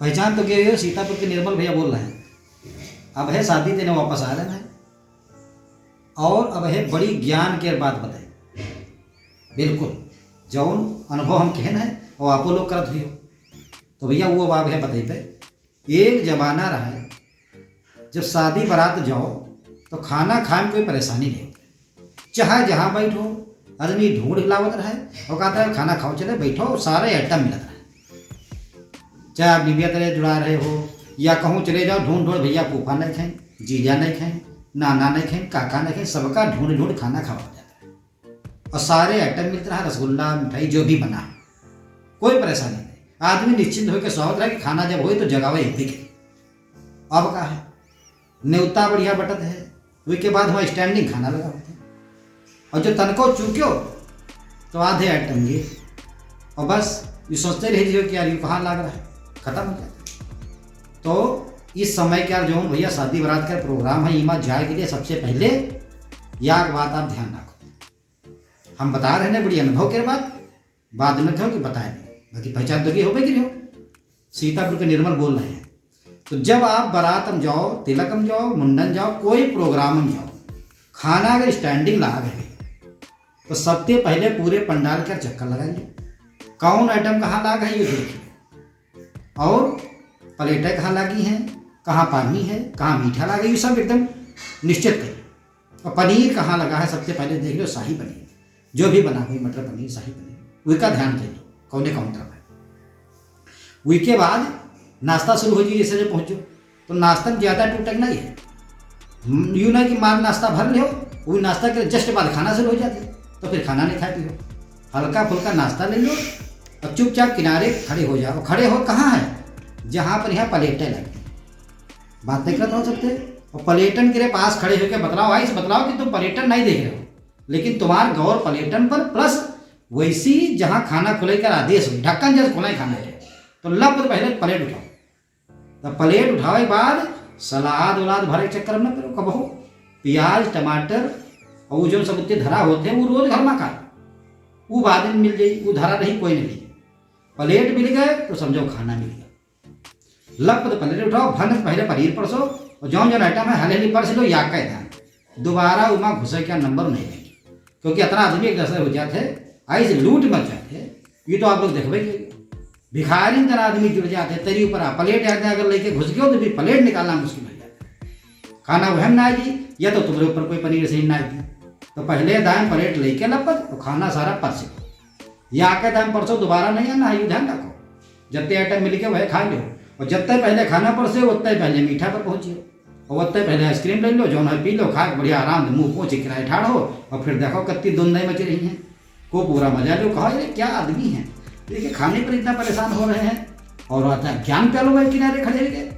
पहचान तो गए हो, सीतापुर के निर्मल भैया बोल रहे हैं। अब है शादी देने वापस आ रहे हैं, और अब है बड़ी ज्ञान के बात बताई। बिल्कुल जौन अनुभव हम कहन है और आपो लोग करत हुई हो, तो भैया वो बात है बताई पे। एक जमाना रहा है जब शादी बारात जाओ तो खाना खाए में कोई परेशानी नहीं होती, चाहे जहाँ बैठो आदमी ढूंढ हिलावत रहे और कहता है खाना खाओ, चले बैठो, सारे आइटम मिलत रहे। चाहे आप डिबिया तरह जुड़ा रहे हो या कहूँ चले जाओ, ढूंढ ढूंढ भैया फूफा नहीं खाएं, जीजा नहीं खाएं, नाना नहीं खाएं, काका नहीं खाएं, सबका ढूंढ ढूंढ खाना खावा जाता है और सारे आइटम मिलते रहा, रसगुल्ला मिठाई जो भी बना, कोई परेशानी नहीं। आदमी निश्चिंत होकर स्वागत रहा कि खाना जब हो तो जगावे एक भी के। अब का है न्योता बढ़िया बटत है, उसके बाद वहाँ स्टैंडिंग खाना लगा होता है, और जो तनको चूक्यो तो आधे आइटम ये, और बस ये सोचते रह जियो कि यार ये कहाँ लाग रहा है, खत्म हो जाता है। तो इस समय क्या जो भैया शादी बारात का प्रोग्राम है, इमा जाए के लिए सबसे पहले यह बात आप ध्यान रखो। हम बता रहे हैं बड़ी अनुभव के बाद में कहो कि बताए नहीं, बाकी पहचान तो हो गई हो। सीतापुर के निर्मल बोल रहे हैं। तो जब आप बारात में जाओ, तिलक में जाओ, मुंडन जाओ, कोई प्रोग्राम में जाओ, खाना अगर स्टैंडिंग लाग है तो सबसे पहले पूरे पंडाल का चक्कर लगाइए, कौन आइटम कहाँ लाग है ये देखिए, और प्लेटें कहाँ लगी हैं, कहाँ पानी है, कहाँ मीठा लगा, ये सब एकदम निश्चित करिए। और पनीर कहाँ लगा है सबसे पहले देख लो, शाही पनीर जो भी बना हुई, मटर पनीर, शाही पनीर, उसका ध्यान दे लो कौने काउंटर में। उसके बाद नाश्ता शुरू हो जाए, जैसे जब पहुँचो तो नाश्ता में ज़्यादा टूटक नहीं है, यूँ ना कि माल नाश्ता भर ले हो, वो नाश्ता के जस्ट बाद खाना शुरू हो जाते, तो फिर खाना नहीं खा पियो, हल्का फुल्का नाश्ता ले लो और चुपचाप किनारे खड़े हो जाओ। खड़े हो कहाँ है, जहाँ पर यहाँ प्लेटें लगी, बात नहीं करते हो सकते, और प्लेटन के पास खड़े होकर बतलाओ, आइस बतलाओ कि तुम प्लेटन नहीं देख रहे हो, लेकिन तुम्हार गौर प्लेटन पर, प्लस वैसी जहाँ खाना खुले कर आदेश हुई, ढक्कन जैसे खुला खाना है, तो लब तो पहले प्लेट उठाओ। तो प्लेट उठाओ के बाद सलाद उलाद भरे चक्कर में फिर कबहो प्याज टमाटर और वो जो सब उत्ते धरा होते हैं वो रोज घर में खा, वो बाद में मिल जाए, वो धरा नहीं कोई नहीं, प्लेट मिल गए तो समझो खाना मिल गया। लप तो प्लेट उठाओ, भन पहले पनीर परसो, और जो जो आइटम है हले हली परस लो, या का ध्यान दोबारा उमा घुसे क्या नंबर नहीं देंगे, क्योंकि इतना आदमी एक दशा हो जाते हैं, आई से लूट मच जाते हैं। ये तो आप लोग देखबे भिखारी तरह आदमी जुड़ जाते हैं, तेरी ऊपर प्लेट अगर लेके घुस गए तो भी प्लेट निकालना मुश्किल हो जाता है। खाना वह ना आएगी या तो तुम्हारे ऊपर कोई पनीर सही ना आएगी, तो पहले दाएं प्लेट लेके लपत तो खाना सारा परस, या के दाएं परसों दोबारा नहीं आना है, ध्यान रखो। जितने आइटम मिल के वह खा लो, और जितने पहले खाना परसे उतने पहले मीठा पर पहुँचिए, और उतने पहले आइसक्रीम ले लो, जो है पी लो, खा के बढ़िया आराम से मुँह पोछ किराए ठाड़ो, और फिर देखो कत्ती दुंदई मच रही हैं, को पूरा मजा लो। कहा ये क्या आदमी है, देखिए खाने पर इतना परेशान हो रहे हैं, और आता ज्ञान प्यालो भाई किनारे खड़े रह गए,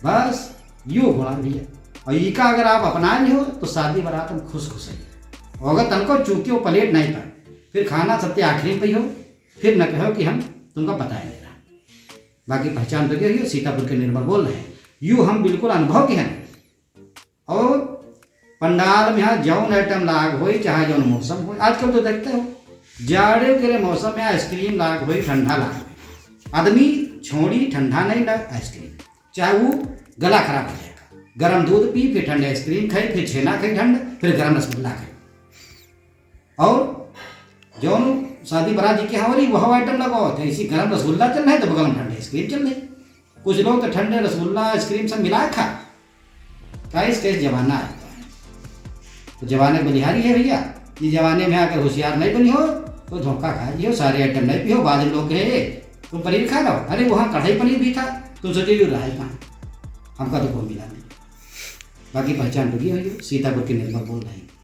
बस यूँ होना भैया। और ये का अगर आप अपना ली हो तो शादी बारात में खुश खुश है, और अगर तनको चूंकि वो प्लेट नहीं पाए, फिर खाना सबसे आखिरी पे हो, फिर न कहो कि हम तुमको बताए नहीं रहा। बाकी पहचान तो क्या, सीतापुर के निर्मल बोल रहे हैं, यूँ हम बिल्कुल अनुभव के हैं। और पंडाल में यहाँ जौन आइटम लाग हो, चाहे जौन मौसम हो, आजकल तो देखते हो जाड़े के मौसम में आइसक्रीम लाग हो, ठंडा लाग, आदमी छोड़ी ठंडा नहीं लाग आइसक्रीम, चाहे वो गला खराब हो जाएगा, गर्म दूध पी, फिर ठंडे आइसक्रीम खाई, फिर छेना खाई ठंड, फिर गर्म रसगुल्ला खाई। और जो शादी बारात जी के यहाँ वाली वह आइटम लगाओ, तो इसी गर्म रसगुल्ला चल रहा है तो बगल में ठंडे आइसक्रीम चल रही। कुछ लोग तो ठंडे रसगुल्ला आइसक्रीम सब मिला खा, कैसे जमाना आता है। तो जमाने बलिहारी है भैया, ये जमाने में अगर होशियार नहीं बनी हो तो धोखा खा लियो, सारे आइटम नहीं पियो, बाद में लोग कहे तुम पनीर खा लो, अरे वहाँ कढ़ाई पनीर भी था, तुम सोचे रहा है कहाँ, हमका तो कोई मिला नहीं। बाकी पहचान होगी, सीतापुर के निर्मल बोल रहे हैं।